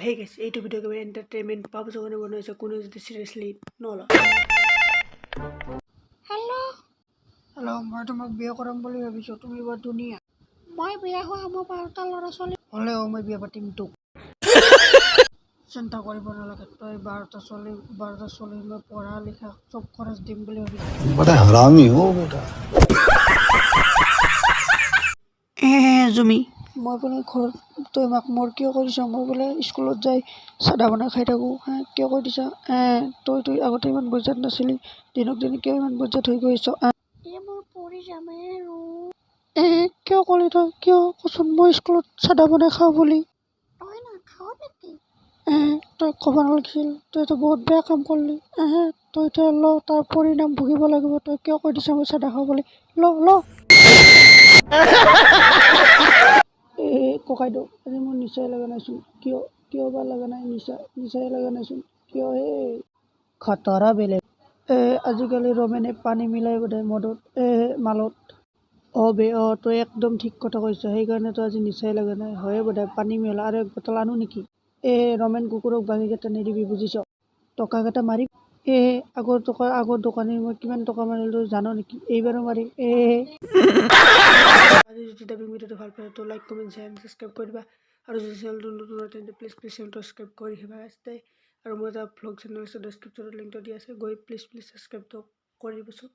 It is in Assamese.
হে গাইছ এইটো ভিডিও কেৱল এন্টাৰটেইনমেন্ট পাবজৰ কাৰণে বনাইছে কোনো যদি সিৰিয়াসলি নলয় হেল্ল মই তোমাক বিয়া কৰাম বুলি ভাবিছো তুমি বৰ ধুনীয়া মই বিয়া হোৱা হ'ব পাৰোঁ ল'ৰা ছোৱালী হ'লেও মই বিয়া পাতিম তোক চিন্তা কৰিব নালাগে তই 12টা ছোৱালী মই পঢ়া লিখা চব খৰচ দিম বুলি ভাবিছো बड़ा हरामी हो बेटा জুমি মই বোলে ঘৰত তই মাক মোৰ কিয় কৰিছ মই বোলে স্কুলত যাই চাদা বনাই খাই থাকোঁ কিয় কৈ দিছ তই আগতে ইমান বজাত নাছিলি দিনক দিনে কিয় ইমান বজাত হৈ গৈছ মোৰ পৰি যামে আৰু কিয় ক'লি তই কিয় কচোন মই স্কুলত চাদা বনাই খাওঁ বুলি তই নাখাৱ নেকি তই ক'ব নালাগিছিল তইতো বহুত বেয়া কাম কৰিলি তই এতিয়া ল তাৰ পৰিণাম ভুগিব লাগিব তই কিয় কৈ দিছ মই চাদা খাওঁ বুলি ল ককাইদেউ আজি মোৰ নিচাই লগা নাইচোন কিয় বা লগা নাই নিচাই লগা নাইচোন কিয় খতৰা বেলেগ আজিকালি ৰমেনে পানী মিলাই বোধহয় মদত মালত তই একদম ঠিক কথা কৈছ সেইকাৰণে তই আজি নিচাই লগা নাই হয়ে বোধহয় পানী মিহলা আৰু এক বটল আনো নেকি ৰমেন কুকুৰক বাঙিকেইটা নিদিবি বুজিছ টকাকেইটা মাৰি আগৰ দোকানী মই কিমান টকা মাৰিলো জানো নেকি এইবাৰো মাৰিম আজি যদি ডাবিং ভিডিঅ'টো ভাল পায় তো লাইক কমেণ্ট শ্বেয়াৰ সাবস্ক্ৰাইব কৰিবা আৰু যদি চেনেলটো নতুন হয় তেন্তে প্লিজ চেনেলটো সাবস্ক্ৰাইব কৰি দিবা আৰু মোৰ এটা ভ্লগ চেনেল আছে ডেছক্ৰিপশ্যনত লিংকটো দিয়া আছে গৈ প্লিজ সাবস্ক্ৰাইবটো কৰি দিবচোন